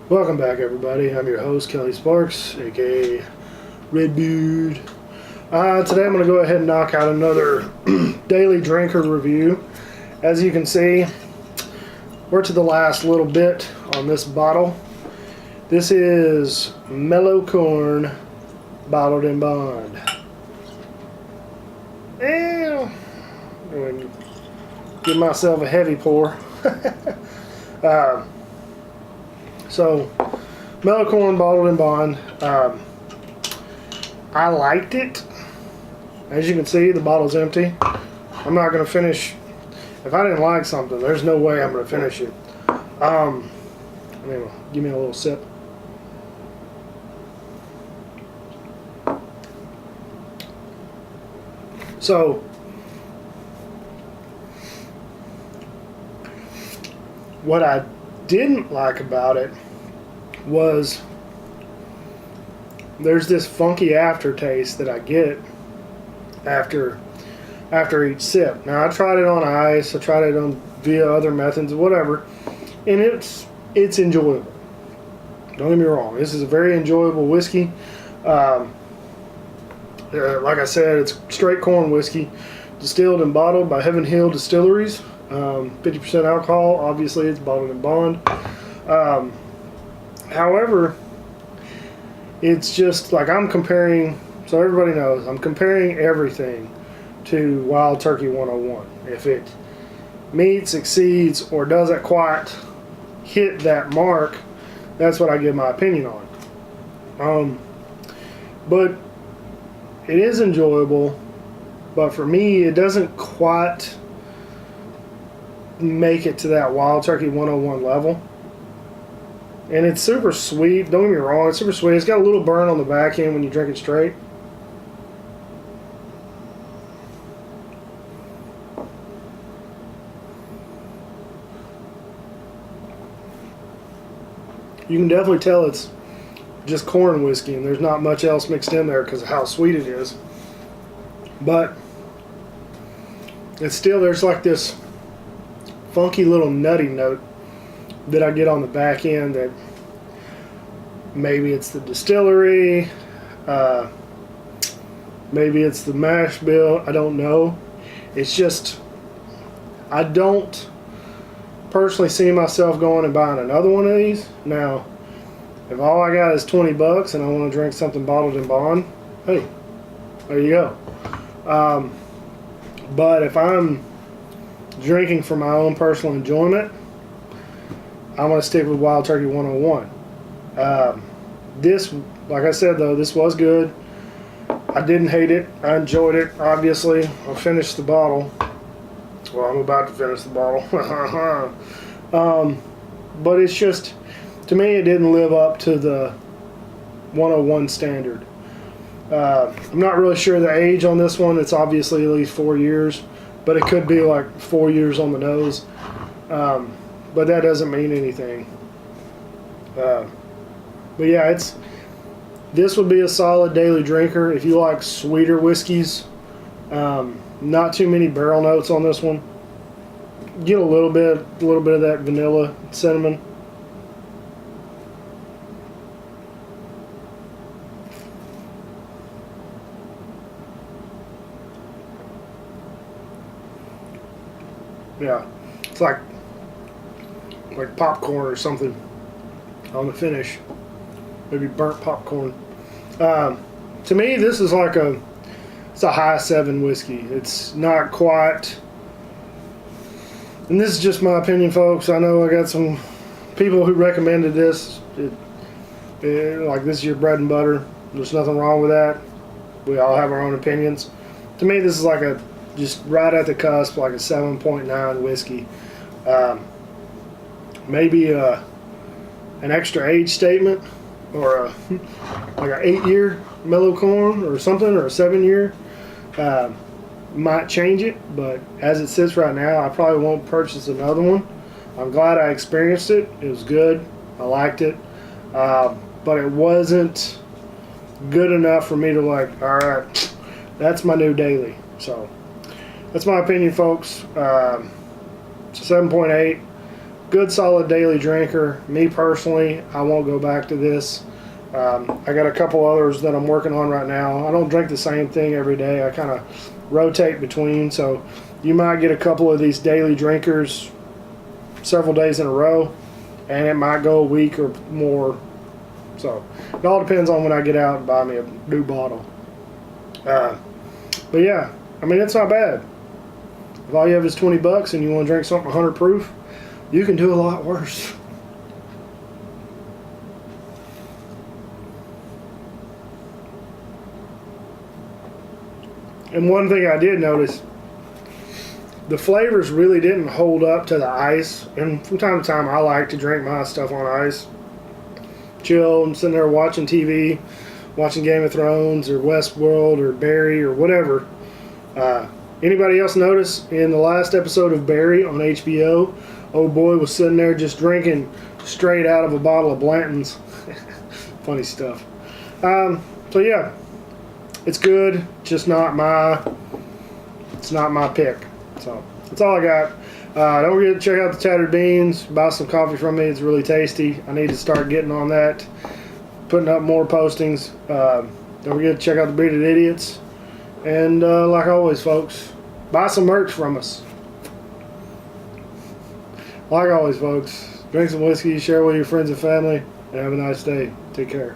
Welcome back, everybody. I'm your host, Kelly Sparks, aka Red Dude. Today I'm going to go ahead and knock out another daily drinker review. As you can see, we're to the last little bit on this bottle. This is Mellow Corn Bottled in Bond. And I'm going to give myself a heavy pour. So, Mellow Corn Bottled in Bond. I liked it. As you can see, the bottle's empty. I'm not going to finish. If I didn't like something, there's no way I'm going to finish it. Anyway, give me a little sip. So, what I didn't like about it was there's this funky aftertaste that I get after each sip. Now I tried it on ice, I tried it on via other methods, whatever, and it's enjoyable. Don't get me wrong, this is a very enjoyable whiskey. Like I said, it's straight corn whiskey, distilled and bottled by Heaven Hill Distilleries. 50% alcohol. Obviously, it's bottled in bond. However, it's just like I'm comparing. So everybody knows I'm comparing everything to Wild Turkey 101. If it meets, exceeds, or doesn't quite hit that mark, that's what I give my opinion on. But it is enjoyable. But for me, it doesn't quite make it to that Wild Turkey 101 level. And it's super sweet. Don't get me wrong, it's super sweet. It's got a little burn on the back end when you drink it straight. You can definitely tell it's just corn whiskey and there's not much else mixed in there because of how sweet it is. But it's still, there's like this funky little nutty note that I get on the back end that maybe it's the distillery, maybe it's the mash bill, I don't know. It's just, I don't personally see myself going and buying another one of these. Now, if all I got is 20 bucks and I want to drink something bottled in bond, hey, there you go. But if I'm drinking for my own personal enjoyment, I'm going to stick with Wild Turkey 101. This, like I said though, this was good. I didn't hate it. I enjoyed it, obviously. I finished the bottle. Well, I'm about to finish the bottle. But it's just, to me, it didn't live up to the 101 standard. I'm not really sure the age on this one. It's obviously at least 4 years, but it could be like 4 years on the nose. But that doesn't mean anything. But yeah, this would be a solid daily drinker if you like sweeter whiskeys. Not too many barrel notes on this one. Get a little bit of that vanilla cinnamon. Yeah, it's like popcorn or something on the finish. Maybe burnt popcorn. To me, this is like it's a high 7 whiskey. It's not quite, and this is just my opinion, folks. I know I got some people who recommended this. Like, this is your bread and butter. There's nothing wrong with that. We all have our own opinions. To me, this is like just right at the cusp, like a 7.9 whiskey. Maybe an extra age statement, or like an 8-year Mellow Corn or something, or a 7-year might change it. But as it sits right now, I probably won't purchase another one. I'm glad I experienced it. It was good. I liked it, but it wasn't good enough for me to like, all right, that's my new daily. So that's my opinion, folks. It's a 7.8. good solid daily drinker. Me personally, I won't go back to this. I got a couple others that I'm working on right now. I don't drink the same thing every day. I kind of rotate between, so you might get a couple of these daily drinkers several days in a row, and it might go a week or more. So it all depends on when I get out and buy me a new bottle. But yeah, I mean, it's not bad. If all you have is $20 and you want to drink something 100 proof, you can do a lot worse. And one thing I did notice, the flavors really didn't hold up to the ice. And from time to time, I like to drink my stuff on ice. Chill, I'm sitting there watching TV, watching Game of Thrones or Westworld or Barry or whatever. Anybody else notice in the last episode of Barry on HBO, old boy was sitting there just drinking straight out of a bottle of Blanton's. Funny stuff. So yeah, it's good, just not my pick. So that's all I got. Don't forget to check out the Tattered Beans. Buy some coffee from me. It's really tasty. I need to start getting on that, putting up more postings. Don't forget to check out the Bearded Idiots. And like always, folks, buy some merch from us. Like always, folks, drink some whiskey, share with your friends and family, and have a nice day. Take care.